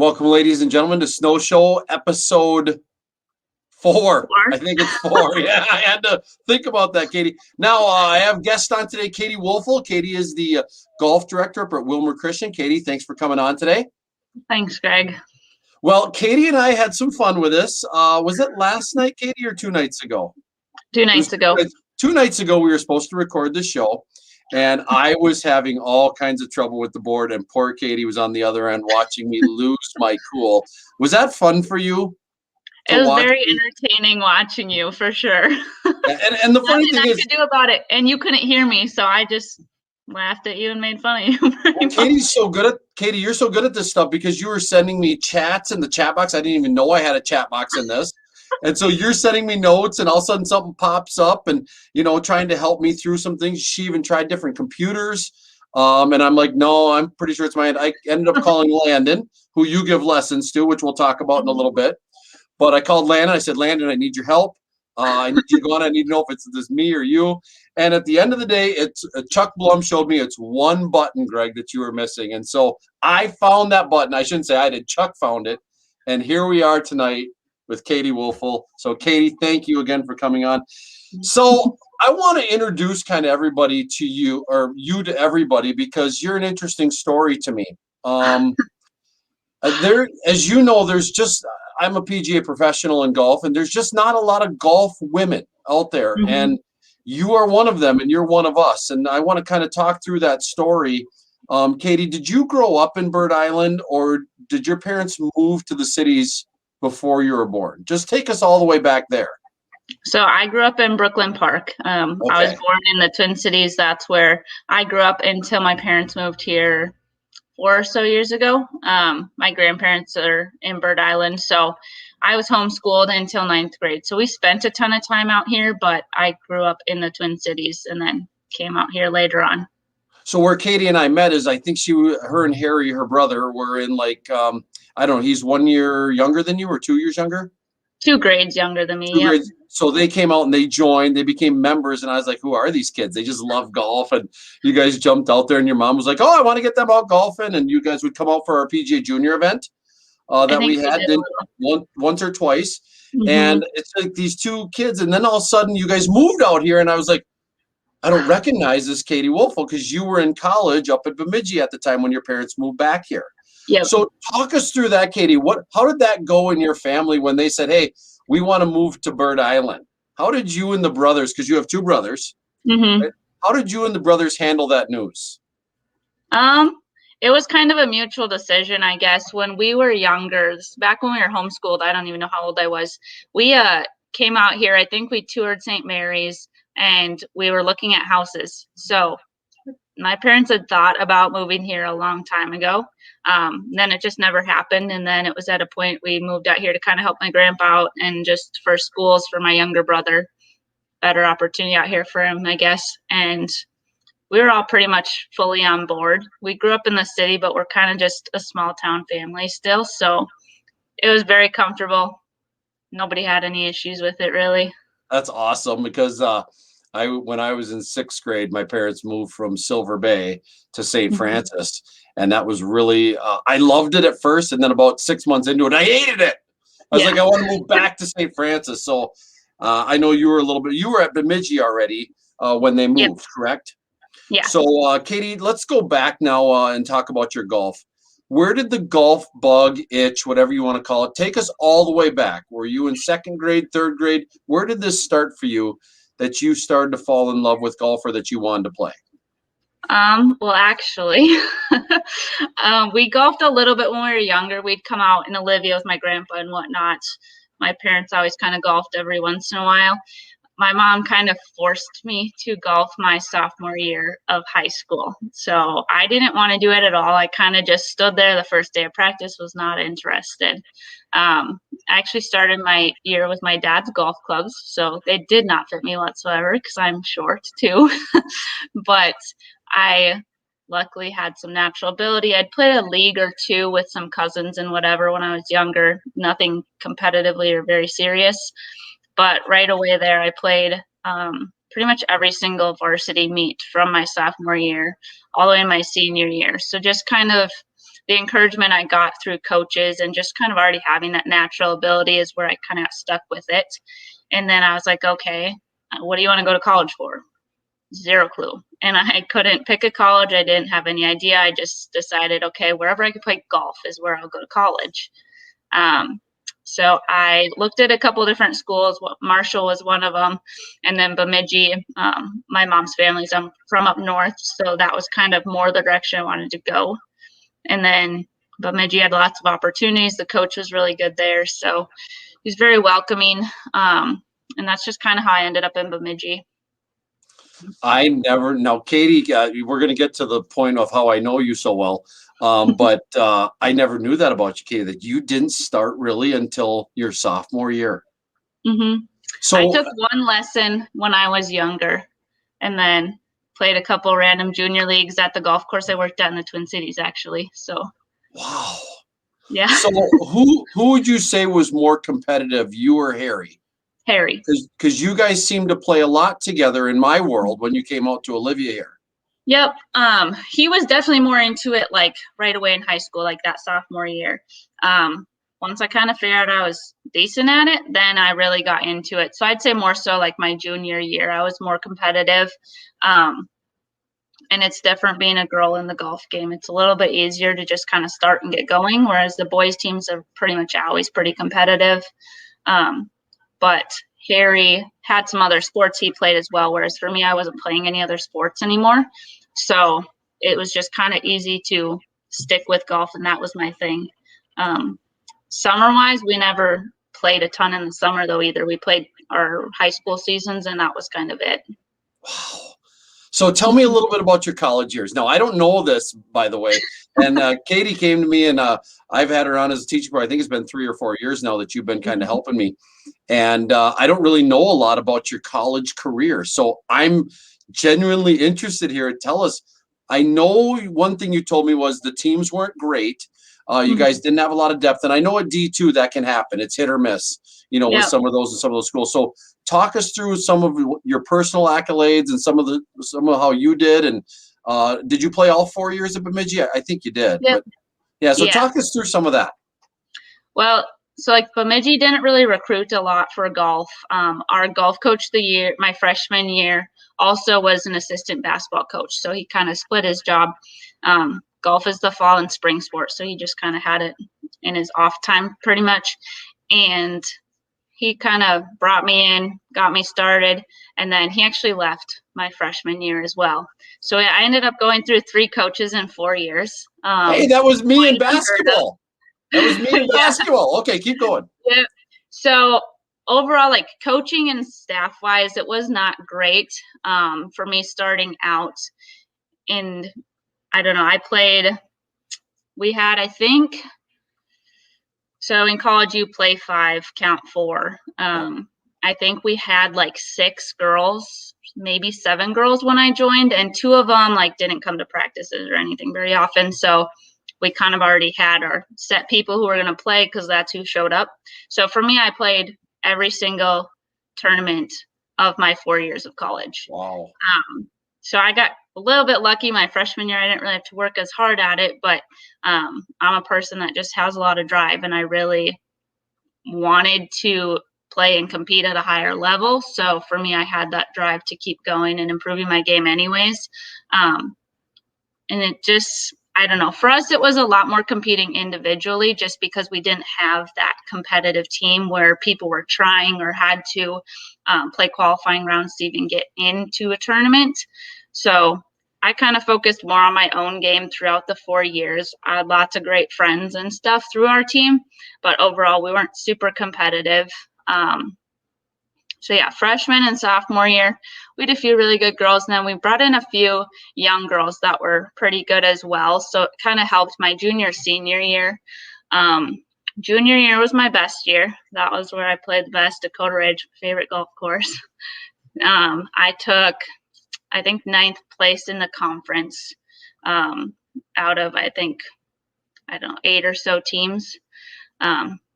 Welcome, ladies and gentlemen, to Snow Show episode 4. I think it's 4. Yeah, I had to think about that, Katy. Now, I have guest on today, Katy Woelfel. Katy is the golf director up at Willmar Christian. Katy, thanks for coming on today. Thanks, Greg. Well, Katy and I had some fun with this. Was it last night, Katy, or 2 nights ago? 2 nights ago. 2 nights ago, we were supposed to record the show, and I was having all kinds of trouble with the board, and poor Katy was on the other end watching me lose my cool. Was that fun for you? It was very entertaining watching you, for sure. And the funny thing is, could do about it, and you couldn't hear me, so I just laughed at you and made fun of you. Well, Katy, you're so good at this stuff because you were sending me chats in the chat box. I didn't even know I had a chat box in this. And so you're sending me notes, and all of a sudden something pops up, and trying to help me through some things. She even tried different computers, and I'm like, no, I'm pretty sure it's my end. I ended up calling Landon, who you give lessons to, which we'll talk about in a little bit. But I called Landon. I said, Landon, I need your help. I need you to go on. I need to know if it's this me or you. And at the end of the day, it's Chuck Blum showed me it's one button, Greg, that you were missing. And so I found that button. I shouldn't say I did. Chuck found it. And here we are tonight with Katy Woelfel. So, Katy, thank you again for coming on. So I want to introduce kind of everybody to you, or you to everybody, because you're an interesting story to me. As you know, I'm a PGA professional in golf, and there's just not a lot of golf women out there. Mm-hmm. And you are one of them, and you're one of us. And I want to kind of talk through that story. Katy, did you grow up in Bird Island, or did your parents move to the cities before you were born? Just take us all the way back there. So I grew up in Brooklyn Park. I was born in the Twin Cities. That's where I grew up until my parents moved here 4 or so years ago. My grandparents are in Bird Island, so I was homeschooled until 9th grade. So we spent a ton of time out here, but I grew up in the Twin Cities and then came out here later on. So where Katy and I met is, I think her and Harry, her brother, were in I don't know, he's 1 year younger than you, or 2 years younger? 2 grades younger than me. Yep. So they came out and they joined, they became members, and I was like, who are these kids? They just love golf. And you guys jumped out there, and your mom was like, oh, I want to get them out golfing. And you guys would come out for our PGA Junior event that we had once or twice. Mm-hmm. And it's like these 2 kids, and then all of a sudden you guys moved out here, and I was like, I don't recognize this Katy Woelfel, because you were in college up at Bemidji at the time when your parents moved back here. Yep. So talk us through that, Katy. How did that go in your family when they said, hey, we want to move to Bird Island? How did you and the brothers, because you have 2 brothers, mm-hmm. right? How did you and the brothers handle that news? It was kind of a mutual decision, I guess. When we were younger, back when we were homeschooled, I don't even know how old I was. We came out here. I think we toured St. Mary's, and we were looking at houses. So my parents had thought about moving here a long time ago. Then it just never happened. And then it was at a point we moved out here to kind of help my grandpa out, and just for schools for my younger brother. Better opportunity out here for him, I guess. And we were all pretty much fully on board. We grew up in the city, but we're kind of just a small town family still. So it was very comfortable. Nobody had any issues with it, really. That's awesome, because when I was in 6th grade, my parents moved from Silver Bay to St. Francis. And that was really, I loved it at first. And then about 6 months into it, I hated it. I was like, I want to move back to St. Francis. So I know you were at Bemidji already when they moved, yep. Correct? Yeah. So Katy, let's go back now and talk about your golf. Where did the golf bug itch, whatever you want to call it, take us all the way back? Were you in 2nd grade, 3rd grade? Where did this start for you, that you started to fall in love with golf, or that you wanted to play? Well, actually, we golfed a little bit when we were younger. We'd come out in Olivia with my grandpa and whatnot. My parents always kind of golfed every once in a while. My mom kind of forced me to golf my sophomore year of high school. So I didn't want to do it at all. I kind of just stood there the first day of practice, was not interested. I actually started my year with my dad's golf clubs, so they did not fit me whatsoever because I'm short too. But I luckily had some natural ability. I'd played a league or 2 with some cousins and whatever when I was younger, nothing competitively or very serious. But right away there, I played pretty much every single varsity meet from my sophomore year all the way in my senior year. So just kind of the encouragement I got through coaches and just kind of already having that natural ability is where I kind of got stuck with it. And then I was like, okay, what do you want to go to college for? Zero clue. And I couldn't pick a college. I didn't have any idea. I just decided, okay, wherever I could play golf is where I'll go to college. So I looked at a couple of different schools. Marshall was one of them, and then Bemidji. My mom's family's from up north, so that was kind of more the direction I wanted to go. And then Bemidji had lots of opportunities. The coach was really good there, so he's very welcoming. And that's just kind of how I ended up in Bemidji. Now, Katy, we're going to get to the point of how I know you so well. But I never knew that about you, Katy, that you didn't start really until your sophomore year. Mm-hmm. So I took one lesson when I was younger and then played a couple random junior leagues at the golf course I worked at in the Twin Cities, actually. So, wow. Yeah. So who would you say was more competitive, you or Harry? Harry. Because you guys seem to play a lot together in my world when you came out to Olivia here. Yep. He was definitely more into it like right away in high school, like that sophomore year. Once I kind of figured out I was decent at it, then I really got into it. So I'd say more so like my junior year, I was more competitive. And it's different being a girl in the golf game. It's a little bit easier to just kind of start and get going, whereas the boys' teams are pretty much always pretty competitive. But Harry had some other sports he played as well, whereas for me, I wasn't playing any other sports anymore. So it was just kind of easy to stick with golf, and that was my thing. Summer-wise, we never played a ton in the summer, though, either. We played our high school seasons, and that was kind of it. Wow. So tell me a little bit about your college years. Now, I don't know this, by the way. And Katy came to me, and I've had her on as a teacher for, I think it's been 3 or 4 years now that you've been kind of helping me. And I don't really know a lot about your college career. So I'm genuinely interested here. Tell us, I know one thing you told me was the teams weren't great. You guys didn't have a lot of depth. And I know at D2 that can happen. It's hit or miss, with some of those schools. So talk us through some of your personal accolades and some of how you did. And did you play all 4 years at Bemidji? I think you did. Yep. But yeah, so talk us through some of that. Well, so like Bemidji didn't really recruit a lot for golf. Our golf coach my freshman year, also was an assistant basketball coach. So he kind of split his job. Golf is the fall and spring sport. So he just kind of had it in his off time pretty much. And he kind of brought me in, got me started, and then he actually left my freshman year as well. So I ended up going through 3 coaches in 4 years. Hey, that was me in basketball. That was me in basketball. Okay, keep going. Yeah. So overall, like coaching and staff wise, it was not great for me starting out. And I don't know, we had, I think, so in college you play 5, count 4. I think we had like 6 girls, maybe 7 girls when I joined, and 2 of them like didn't come to practices or anything very often. So we kind of already had our set people who were going to play because that's who showed up. So for me, I played every single tournament of my 4 years of college. Wow. So I got a little bit lucky my freshman year. I didn't really have to work as hard at it, but I'm a person that just has a lot of drive, and I really wanted to play and compete at a higher level. So for me, I had that drive to keep going and improving my game anyways. And it just, I don't know, for us, it was a lot more competing individually just because we didn't have that competitive team where people were trying or had to play qualifying rounds to even get into a tournament. So I kind of focused more on my own game throughout the 4 years. I had lots of great friends and stuff through our team, but overall we weren't super competitive. So yeah, freshman and sophomore year, we had a few really good girls, and then we brought in a few young girls that were pretty good as well. So it kind of helped my senior year. Junior year was my best year. That was where I played the best. Dakota Ridge, favorite golf course. I took, I think, 9th place in the conference out of, I think, 8 or so teams.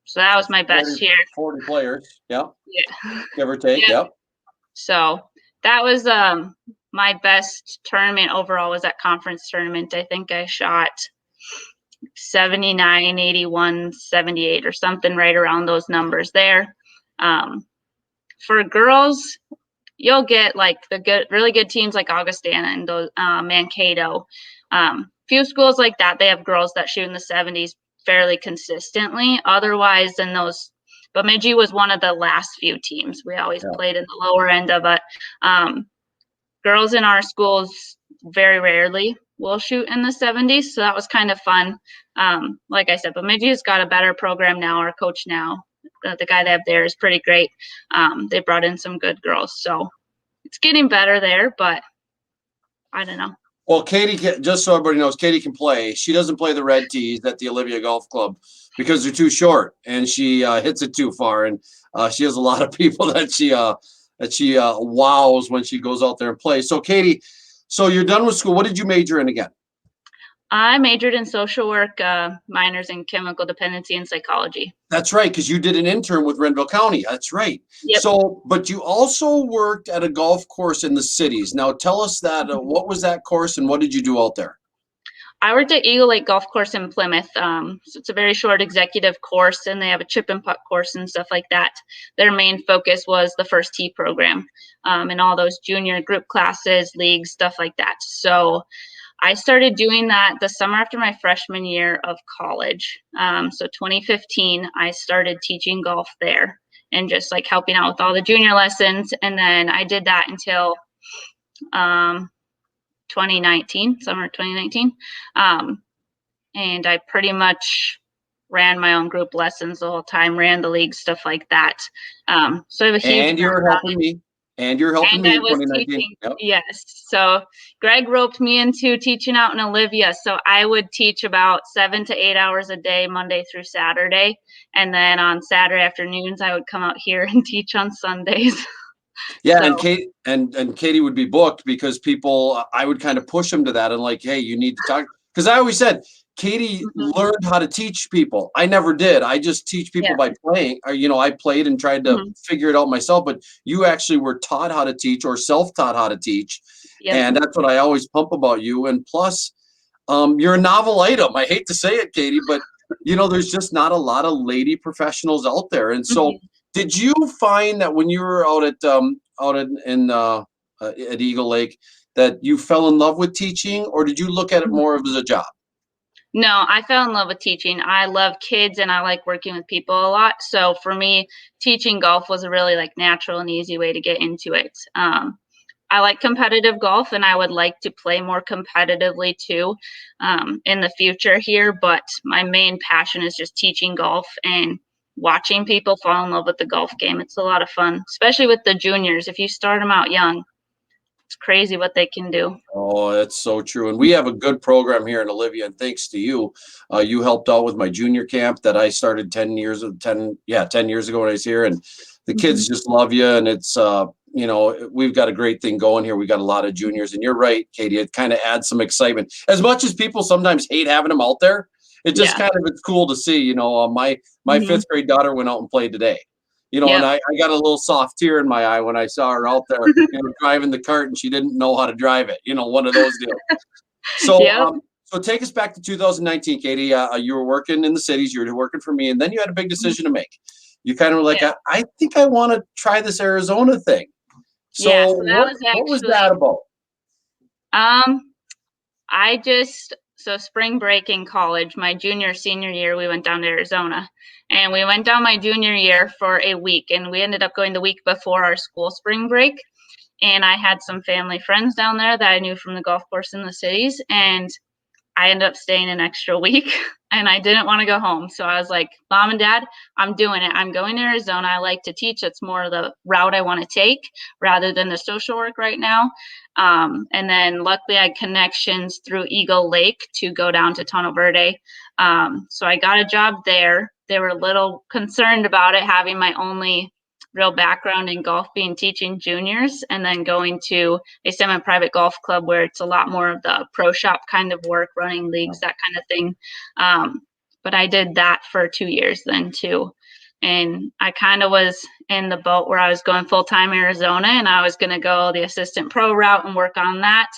So that was my best year. 40 players, yeah. Give or Yep. take, yep. So that was my best tournament overall was that conference tournament. I think I shot 79, 81, 78, or something right around those numbers there. For girls, you'll get like the really good teams like Augustana and those Mankato. Few schools like that, they have girls that shoot in the 70s fairly consistently. Otherwise, than those, Bemidji was one of the last few teams. We always Yeah. played in the lower end of it. Girls in our schools very rarely will shoot in the 70s, so that was kind of fun. Like I said, Bemidji's got a better program now. Our coach now, the guy they have there, is pretty great. They brought in some good girls, so it's getting better there, but I don't know. Well, Katy just so everybody knows, Katy can play. She doesn't play the red tees at the Olivia Golf Club because they're too short, and she hits it too far. And she has a lot of people that she wows when she goes out there and plays. So, Katy, so you're done with school. What did you major in again? I majored in social work, minors in chemical dependency and psychology. That's right, because you did an intern with Renville County. That's right. Yep. So, but you also worked at a golf course in the cities. Now, tell us that. What was that course, and what did you do out there? I worked at Eagle Lake Golf Course in Plymouth. So it's a very short executive course, and they have a chip and putt course and stuff like that. Their main focus was the first tee program, and all those junior group classes, leagues, stuff like that. So I started doing that the summer after my freshman year of college. So 2015, I started teaching golf there and just like helping out with all the junior lessons. And then I did that until 2019, summer 2019. And I pretty much ran my own group lessons the whole time, ran the league, stuff like that. So I have a huge And you're helping me. And you're helping me I in was 2019. teaching, Yep. yes. So Greg roped me into teaching out in Olivia. So I would teach about 7 to 8 hours a day, Monday through Saturday. And then on Saturday afternoons, I would come out here and teach on Sundays. Yeah, So, and Kate and Katy would be booked because people I would kind of push them to that and like, hey, you need to talk because I always said Katy learned how to teach people. I never did. I just teach people yeah. by playing. Or, I played and tried to figure it out myself. But you actually were taught how to teach or self-taught how to teach, Yep. and that's what I always pump about you. And plus, you're a novel item. I hate to say it, Katy, but there's just not a lot of lady professionals out there. And so, did you find that when you were out at Eagle Lake that you fell in love with teaching, or did you look at it more as a job? No, I fell in love with teaching. I love kids and I like working with people a lot. So for me, teaching golf was a really like natural and easy way to get into it. I like competitive golf and I would like to play more competitively too in the future here. But my main passion is just teaching golf and watching people fall in love with the golf game. It's a lot of fun, especially with the juniors. If you start them out young, it's crazy what they can do. Oh, that's so true. And we have a good program here in Olivia, and thanks to you, you helped out with my junior camp that I started 10 years ago when I was here. And the kids just love you. And it's, we've got a great thing going here. We got a lot of juniors. And you're right, Katy, it kind of adds some excitement. As much as people sometimes hate having them out there, it just it's cool to see. My fifth grade daughter went out and played today. And I got a little soft tear in my eye when I saw her out there, driving the cart, and she didn't know how to drive it. One of those deals. So, so take us back to 2019, Katy. You were working in the cities. You were working for me, and then you had a big decision to make. You kind of were like, I think I want to try this Arizona thing. So, so that was what was that about? So spring break in college, my senior year, we went down to Arizona. And we went down my junior year for a week. And we ended up going the week before our school spring break. And I had some family friends down there that I knew from the golf course in the cities. And I ended up staying an extra week and I didn't want to go home. So I was like, Mom and Dad, I'm doing it. I'm going to Arizona. I like to teach. It's more the route I want to take rather than the social work right now. And then luckily I had connections through Eagle Lake to go down to Tono Verde. So I got a job there. They were a little concerned about it, having my only real background in golf being teaching juniors and then going to a semi-private golf club where it's a lot more of the pro shop kind of work, running leagues, that kind of thing. But I did that for 2 years then too. And I kind of was in the boat where I was going full-time Arizona and I was going to go the assistant pro route and work on that.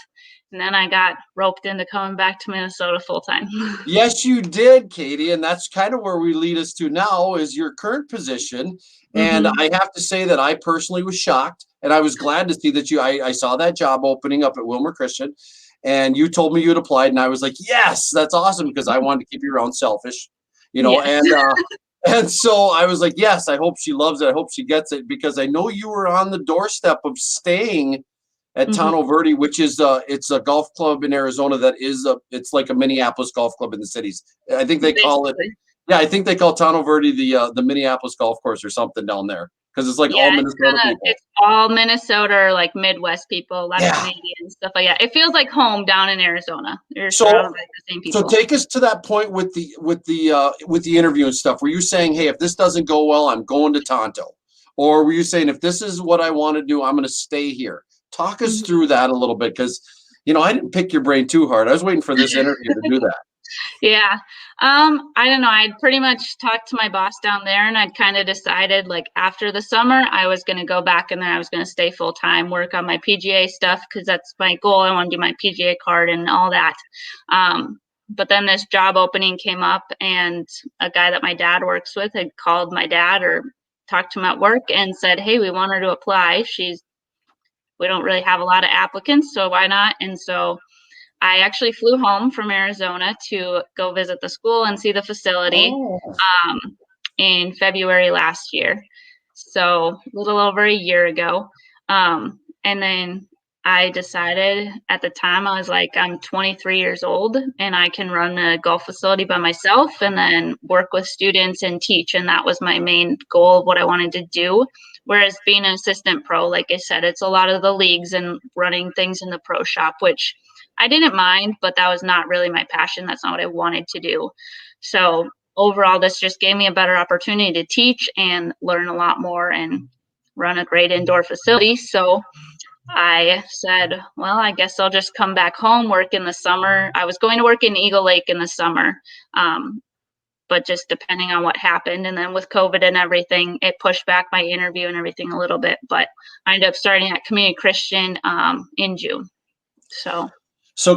And then I got roped into coming back to Minnesota full time. Yes, you did, Katy, and that's kind of where we lead us to now is your current position. And Mm-hmm. I have to say that I personally was shocked, and I was glad to see that I saw that job opening up at Willmar Christian, and you told me you had applied, and I was like, yes, that's awesome because I wanted to keep you around selfish, Yes. and so I was like, yes, I hope she loves it. I hope she gets it because I know you were on the doorstep of staying at Mm-hmm. Tano Verde, which is it's a golf club in Arizona that is it's like a Minneapolis golf club in the cities. I think they call it, Basically. yeah, I think they call Tano Verde the Minneapolis golf course or something down there because it's like all Yeah, Minnesota people. it's all Minnesota or like Midwest people, a lot of Yeah. Canadians, stuff like that. It feels like home down in Arizona. You're surrounded So by the same so people. take us to that point with the interview and stuff. Were you saying, hey, if this doesn't go well, I'm going to Tonto, or were you saying if this is what I want to do, I'm going to stay here? Talk us Mhm. through that a little bit because I didn't pick your brain too hard. I was waiting for this interview to do that. Yeah. I don't know. I'd pretty much talked to my boss down there and I'd kind of decided like after the summer, I was going to go back in there. I was going to stay full time, work on my PGA stuff because that's my goal. I want to do my PGA card and all that. But then this job opening came up and a guy that my dad works with had called my dad or talked to him at work and said, hey, we want her to apply. We don't really have a lot of applicants, so why not? And so I actually flew home from Arizona to go visit the school and see the facility Oh, um, in February last year. So a little over a year ago. And then I decided at the time, I was like, I'm 23 years old and I can run a golf facility by myself and then work with students and teach. And that was my main goal of what I wanted to do. Whereas being an assistant pro, like I said, it's a lot of the leagues and running things in the pro shop, which I didn't mind, but that was not really my passion. That's not what I wanted to do. So overall, this just gave me a better opportunity to teach and learn a lot more and run a great indoor facility. So I said, well, I guess I'll just come back home, work in the summer. I was going to work in Eagle Lake in the summer, but just depending on what happened. And then with COVID and everything, it pushed back my interview and everything a little bit. But I ended up starting at Community Christian in June. So,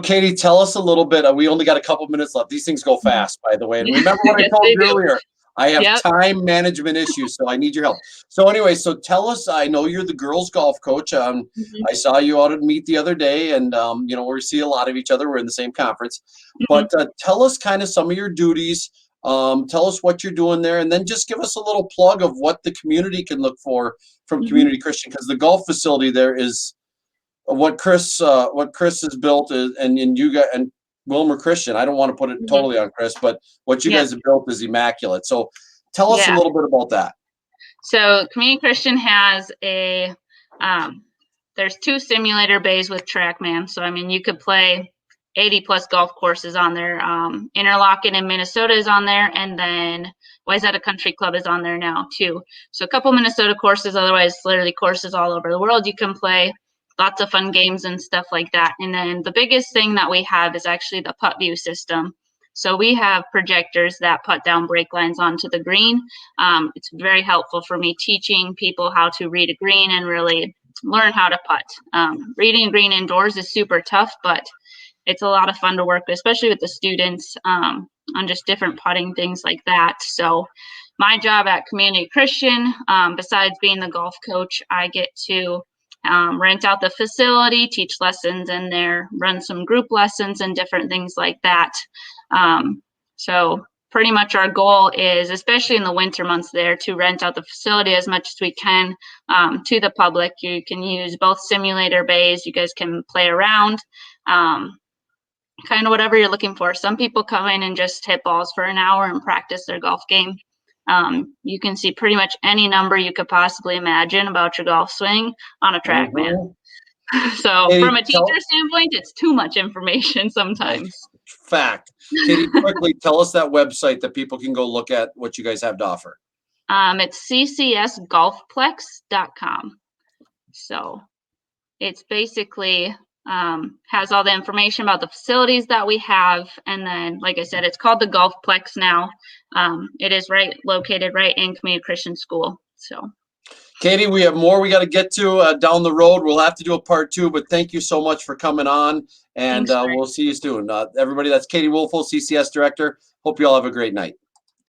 Katy, tell us a little bit. We only got a couple minutes left. These things go fast, by the way. And remember what I Yes, told they you do. earlier. I have Yep. time management issues, so I need your help. So, anyway, so tell us. I know you're the girls' golf coach. Mhm. I saw you out at meet the other day, and we see a lot of each other. We're in the same conference. Mhm. But tell us kind of some of your duties. Tell us what you're doing there, and then just give us a little plug of what the community can look for from Mhm. Community Christian, because the golf facility there is what Chris has built is, and you got and Willmar Christian. I don't want to put it Mhm. totally on Chris, but what you Yep. guys have built is immaculate. So tell us a Yeah. little bit about that. So Community Christian has there's 2 simulator bays with TrackMan. So I mean, you could play 80 plus golf courses on there. Interlochen in Minnesota is on there, and then Wayzata Country Club is on there now too. So a couple Minnesota courses, otherwise literally courses all over the world you can play. Lots of fun games and stuff like that. And then the biggest thing that we have is actually the putt view system. So we have projectors that put down break lines onto the green. It's very helpful for me teaching people how to read a green and really learn how to putt. Reading a green indoors is super tough, but it's a lot of fun to work with, especially with the students on just different putting things like that. So my job at Community Christian, besides being the golf coach, I get to rent out the facility, teach lessons in there, run some group lessons and different things like that. So pretty much our goal is, especially in the winter months there, to rent out the facility as much as we can to the public. You can use both simulator bays. You guys can play around, kind of whatever you're looking for. Some people come in and just hit balls for an hour and practice their golf game. You can see pretty much any number you could possibly imagine about your golf swing on a TrackMan. Mhm. So Katy, from a teacher standpoint, it's too much information sometimes. fact. Katy, quickly tell us that website that people can go look at what you guys have to offer. It's ccsgolfplex.com. So it's basically has all the information about the facilities that we have. And then, like I said, it's called the Golfplex now. It is located right in Community Christian School. So Katy, we have more we got to get to down the road. We'll have to do a part 2, but thank you so much for coming on, and Thanks, Greg. we'll see you soon. Everybody, that's Katy Woelfel, CCS Director. Hope you all have a great night.